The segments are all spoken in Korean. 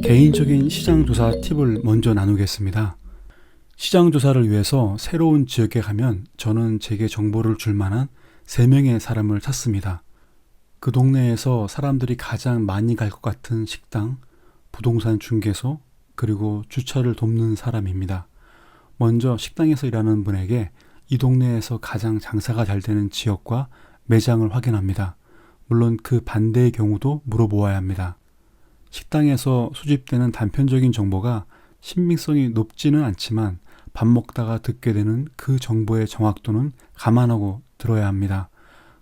개인적인 시장조사 팁을 먼저 나누겠습니다. 시장조사를 위해서 새로운 지역에 가면 저는 제게 정보를 줄 만한 3명의 사람을 찾습니다. 그 동네에서 사람들이 가장 많이 갈 것 같은 식당, 부동산 중개소, 그리고 주차를 돕는 사람입니다. 먼저 식당에서 일하는 분에게 이 동네에서 가장 장사가 잘 되는 지역과 매장을 확인합니다. 물론 그 반대의 경우도 물어보아야 합니다. 식당에서 수집되는 단편적인 정보가 신빙성이 높지는 않지만 밥 먹다가 듣게 되는 그 정보의 정확도는 감안하고 들어야 합니다.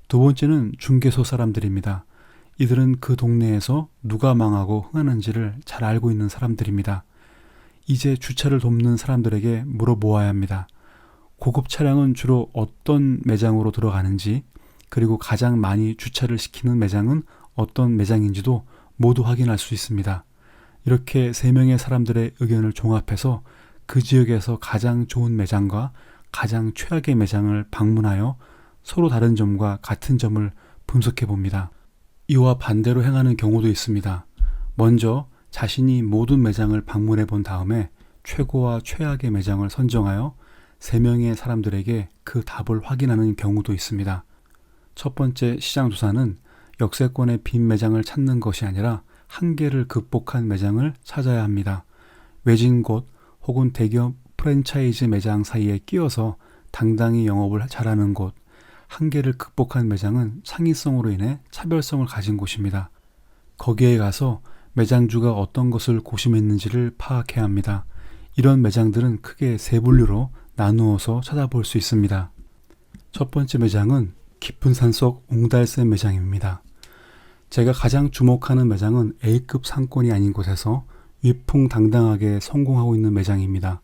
두 번째는 중개소 사람들입니다. 이들은 그 동네에서 누가 망하고 흥하는지를 잘 알고 있는 사람들입니다. 이제 주차를 돕는 사람들에게 물어보아야 합니다. 고급 차량은 주로 어떤 매장으로 들어가는지, 그리고 가장 많이 주차를 시키는 매장은 어떤 매장인지도 모두 확인할 수 있습니다. 이렇게 3명의 사람들의 의견을 종합해서 그 지역에서 가장 좋은 매장과 가장 최악의 매장을 방문하여 서로 다른 점과 같은 점을 분석해 봅니다. 이와 반대로 행하는 경우도 있습니다. 먼저 자신이 모든 매장을 방문해 본 다음에 최고와 최악의 매장을 선정하여 3명의 사람들에게 그 답을 확인하는 경우도 있습니다. 첫 번째 시장조사는 역세권의 빈 매장을 찾는 것이 아니라 한계를 극복한 매장을 찾아야 합니다. 외진 곳 혹은 대기업 프랜차이즈 매장 사이에 끼어서 당당히 영업을 잘하는 곳, 한계를 극복한 매장은 창의성으로 인해 차별성을 가진 곳입니다. 거기에 가서 매장주가 어떤 것을 고심했는지를 파악해야 합니다. 이런 매장들은 크게 3분류로 나누어서 찾아볼 수 있습니다. 첫 번째 매장은 깊은 산속 옹달샘 매장입니다. 제가 가장 주목하는 매장은 A급 상권이 아닌 곳에서 위풍당당하게 성공하고 있는 매장입니다.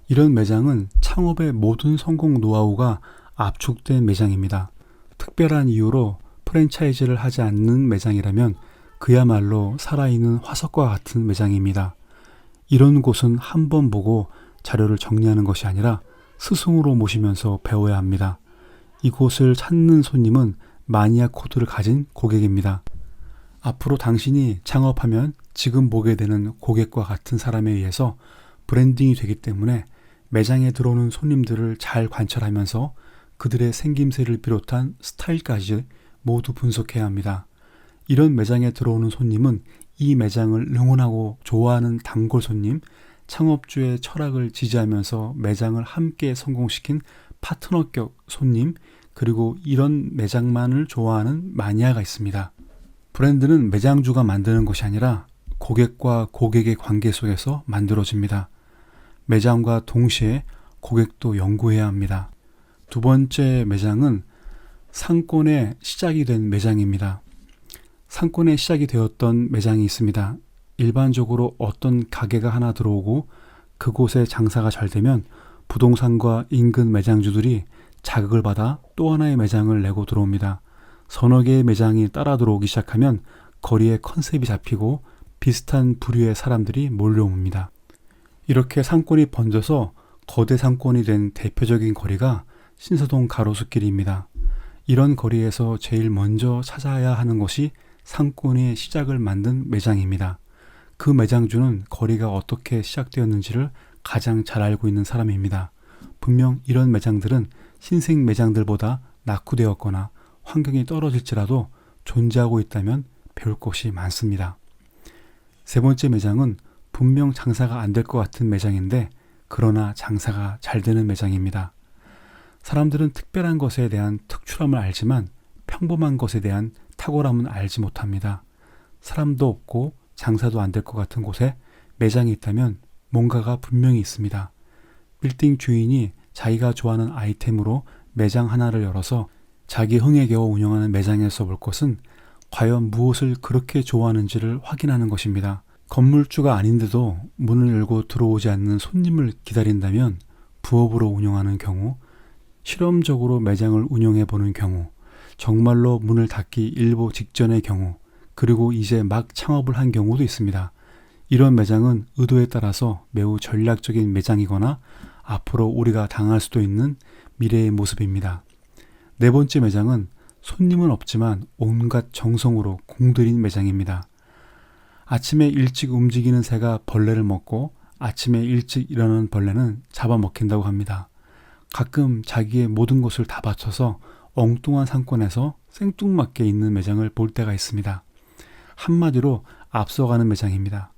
이런 매장은 창업의 모든 성공 노하우가 압축된 매장입니다. 특별한 이유로 프랜차이즈를 하지 않는 매장이라면 그야말로 살아있는 화석과 같은 매장입니다. 이런 곳은 한 번 보고 자료를 정리하는 것이 아니라 스승으로 모시면서 배워야 합니다. 이곳을 찾는 손님은 마니아 코드를 가진 고객입니다. 앞으로 당신이 창업하면 지금 보게 되는 고객과 같은 사람에 의해서 브랜딩이 되기 때문에 매장에 들어오는 손님들을 잘 관찰하면서 그들의 생김새를 비롯한 스타일까지 모두 분석해야 합니다. 이런 매장에 들어오는 손님은 이 매장을 응원하고 좋아하는 단골 손님, 창업주의 철학을 지지하면서 매장을 함께 성공시킨 파트너격 손님, 그리고 이런 매장만을 좋아하는 마니아가 있습니다. 브랜드는 매장주가 만드는 것이 아니라 고객과 고객의 관계 속에서 만들어집니다. 매장과 동시에 고객도 연구해야 합니다. 두 번째 매장은 상권의 시작이 된 매장입니다. 상권의 시작이 되었던 매장이 있습니다. 일반적으로 어떤 가게가 하나 들어오고 그곳에 장사가 잘 되면 부동산과 인근 매장주들이 자극을 받아 또 하나의 매장을 내고 들어옵니다. 서너 개의 매장이 따라 들어오기 시작하면 거리의 컨셉이 잡히고 비슷한 부류의 사람들이 몰려옵니다. 이렇게 상권이 번져서 거대 상권이 된 대표적인 거리가 신사동 가로수길입니다. 이런 거리에서 제일 먼저 찾아야 하는 것이 상권의 시작을 만든 매장입니다. 그 매장주는 거리가 어떻게 시작되었는지를 가장 잘 알고 있는 사람입니다. 분명 이런 매장들은 신생 매장들보다 낙후되었거나 환경이 떨어질지라도 존재하고 있다면 배울 것이 많습니다. 세 번째 매장은 분명 장사가 안 될 것 같은 매장인데 그러나 장사가 잘 되는 매장입니다. 사람들은 특별한 것에 대한 특출함을 알지만 평범한 것에 대한 탁월함은 알지 못합니다. 사람도 없고 장사도 안 될 것 같은 곳에 매장이 있다면 뭔가가 분명히 있습니다. 빌딩 주인이 자기가 좋아하는 아이템으로 매장 하나를 열어서 자기 흥에 겨워 운영하는 매장에서 볼 것은 과연 무엇을 그렇게 좋아하는지를 확인하는 것입니다. 건물주가 아닌데도 문을 열고 들어오지 않는 손님을 기다린다면 부업으로 운영하는 경우, 실험적으로 매장을 운영해 보는 경우, 정말로 문을 닫기 일보 직전의 경우, 그리고 이제 막 창업을 한 경우도 있습니다. 이런 매장은 의도에 따라서 매우 전략적인 매장이거나 앞으로 우리가 당할 수도 있는 미래의 모습입니다. 네 번째 매장은 손님은 없지만 온갖 정성으로 공들인 매장입니다. 아침에 일찍 움직이는 새가 벌레를 먹고 아침에 일찍 일어나는 벌레는 잡아먹힌다고 합니다. 가끔 자기의 모든 것을 다 바쳐서 엉뚱한 상권에서 생뚱맞게 있는 매장을 볼 때가 있습니다. 한마디로 앞서가는 매장입니다.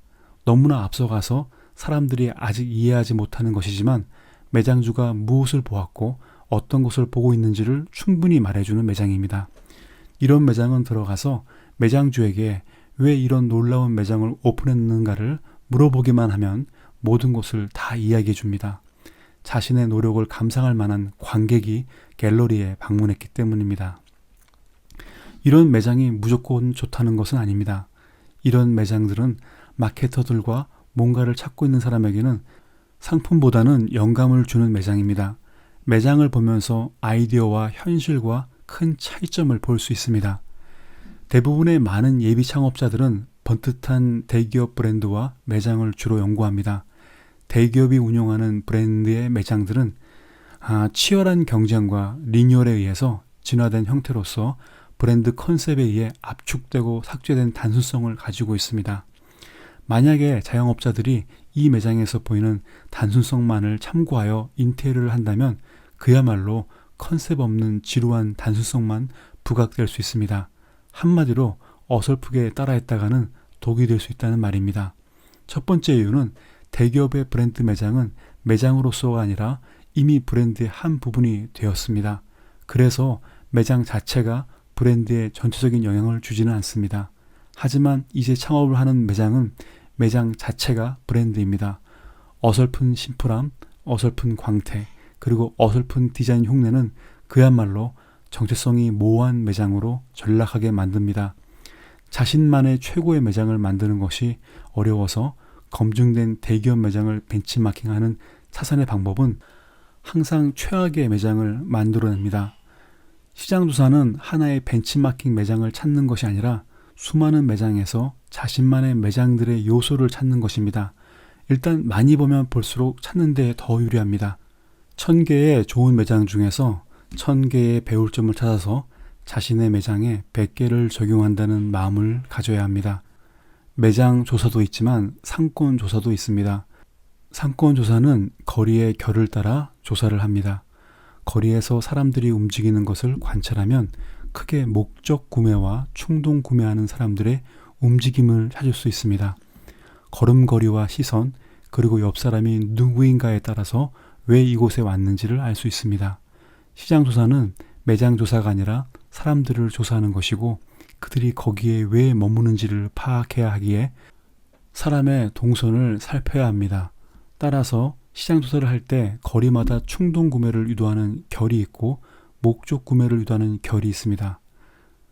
너무나 앞서가서 사람들이 아직 이해하지 못하는 것이지만 매장주가 무엇을 보았고 어떤 것을 보고 있는지를 충분히 말해주는 매장입니다. 이런 매장은 들어가서 매장주에게 왜 이런 놀라운 매장을 오픈했는가를 물어보기만 하면 모든 것을 다 이야기해 줍니다. 자신의 노력을 감상할 만한 관객이 갤러리에 방문했기 때문입니다. 이런 매장이 무조건 좋다는 것은 아닙니다. 이런 매장들은 마케터들과 뭔가를 찾고 있는 사람에게는 상품보다는 영감을 주는 매장입니다. 매장을 보면서 아이디어와 현실과 큰 차이점을 볼 수 있습니다. 대부분의 많은 예비 창업자들은 번듯한 대기업 브랜드와 매장을 주로 연구합니다. 대기업이 운영하는 브랜드의 매장들은 치열한 경쟁과 리뉴얼에 의해서 진화된 형태로서 브랜드 컨셉에 의해 압축되고 삭제된 단순성을 가지고 있습니다. 만약에 자영업자들이 이 매장에서 보이는 단순성만을 참고하여 인테리어를 한다면 그야말로 컨셉 없는 지루한 단순성만 부각될 수 있습니다. 한마디로 어설프게 따라했다가는 독이 될 수 있다는 말입니다. 첫 번째 이유는 대기업의 브랜드 매장은 매장으로서가 아니라 이미 브랜드의 한 부분이 되었습니다. 그래서 매장 자체가 브랜드에 전체적인 영향을 주지는 않습니다. 하지만 이제 창업을 하는 매장은 매장 자체가 브랜드입니다. 어설픈 심플함, 어설픈 광택, 그리고 어설픈 디자인 흉내는 그야말로 정체성이 모호한 매장으로 전락하게 만듭니다. 자신만의 최고의 매장을 만드는 것이 어려워서 검증된 대기업 매장을 벤치마킹하는 차선의 방법은 항상 최악의 매장을 만들어냅니다. 시장조사는 하나의 벤치마킹 매장을 찾는 것이 아니라 수많은 매장에서 자신만의 매장들의 요소를 찾는 것입니다. 일단 많이 보면 볼수록 찾는 데 더 유리합니다. 1000개의 좋은 매장 중에서 1000개의 배울 점을 찾아서 자신의 매장에 100개를 적용한다는 마음을 가져야 합니다. 매장 조사도 있지만 상권 조사도 있습니다. 상권 조사는 거리의 결을 따라 조사를 합니다. 거리에서 사람들이 움직이는 것을 관찰하면 크게 목적 구매와 충동 구매하는 사람들의 움직임을 찾을 수 있습니다. 걸음걸이와 시선, 그리고 옆 사람이 누구인가에 따라서 왜 이곳에 왔는지를 알 수 있습니다. 시장 조사는 매장 조사가 아니라 사람들을 조사하는 것이고 그들이 거기에 왜 머무는지를 파악해야 하기에 사람의 동선을 살펴야 합니다. 따라서 시장 조사를 할 때 거리마다 충동 구매를 유도하는 결이 있고 목적 구매를 유도하는 결이 있습니다.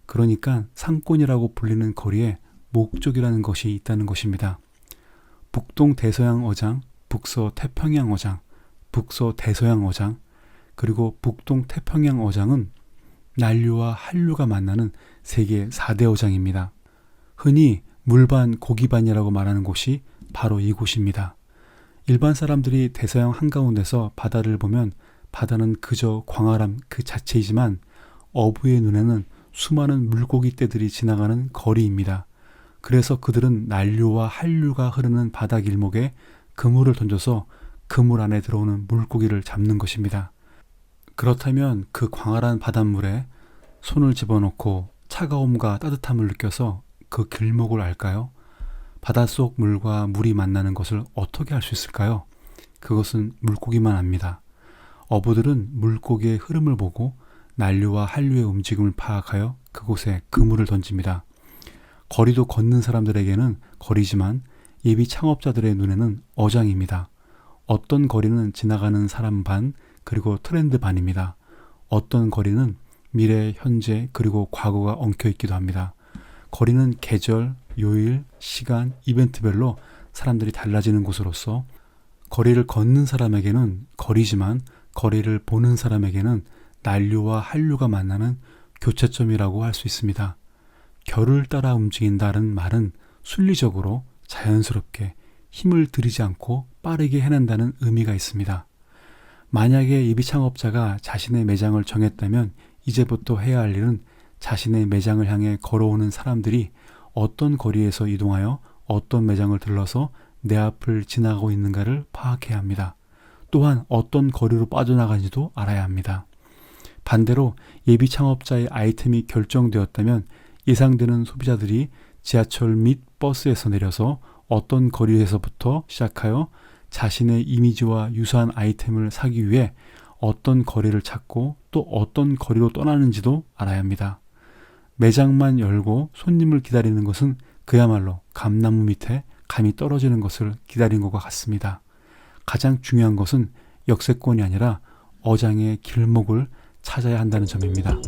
그러니까 상권이라고 불리는 거리에 목적이라는 것이 있다는 것입니다. 북동 대서양 어장, 북서 태평양 어장, 북서 대서양 어장, 그리고 북동 태평양 어장은 난류와 한류가 만나는 세계 4대 어장입니다. 흔히 물반 고기반이라고 말하는 곳이 바로 이곳입니다. 일반 사람들이 대서양 한가운데서 바다를 보면 바다는 그저 광활함 그 자체이지만 어부의 눈에는 수많은 물고기 떼들이 지나가는 거리입니다. 그래서 그들은 난류와 한류가 흐르는 바다 길목에 그물을 던져서 그물 안에 들어오는 물고기를 잡는 것입니다. 그렇다면 그 광활한 바닷물에 손을 집어넣고 차가움과 따뜻함을 느껴서 그 길목을 알까요? 바닷속 물과 물이 만나는 것을 어떻게 알 수 있을까요? 그것은 물고기만 압니다. 어부들은 물고기의 흐름을 보고 난류와 한류의 움직임을 파악하여 그곳에 그물을 던집니다. 거리도 걷는 사람들에게는 거리지만 예비 창업자들의 눈에는 어장입니다. 어떤 거리는 지나가는 사람 반, 그리고 트렌드 반입니다. 어떤 거리는 미래, 현재, 그리고 과거가 엉켜있기도 합니다. 거리는 계절, 요일, 시간, 이벤트별로 사람들이 달라지는 곳으로서 거리를 걷는 사람에게는 거리지만 거리를 보는 사람에게는 난류와 한류가 만나는 교차점이라고 할 수 있습니다. 결을 따라 움직인다는 말은 순리적으로 자연스럽게 힘을 들이지 않고 빠르게 해낸다는 의미가 있습니다. 만약에 예비 창업자가 자신의 매장을 정했다면 이제부터 해야 할 일은 자신의 매장을 향해 걸어오는 사람들이 어떤 거리에서 이동하여 어떤 매장을 들러서 내 앞을 지나가고 있는가를 파악해야 합니다. 또한 어떤 거리로 빠져나가는지도 알아야 합니다. 반대로 예비 창업자의 아이템이 결정되었다면 예상되는 소비자들이 지하철 및 버스에서 내려서 어떤 거리에서부터 시작하여 자신의 이미지와 유사한 아이템을 사기 위해 어떤 거리를 찾고 또 어떤 거리로 떠나는지도 알아야 합니다. 매장만 열고 손님을 기다리는 것은 그야말로 감나무 밑에 감이 떨어지는 것을 기다린 것과 같습니다. 가장 중요한 것은 역세권이 아니라 어장의 길목을 찾아야 한다는 점입니다.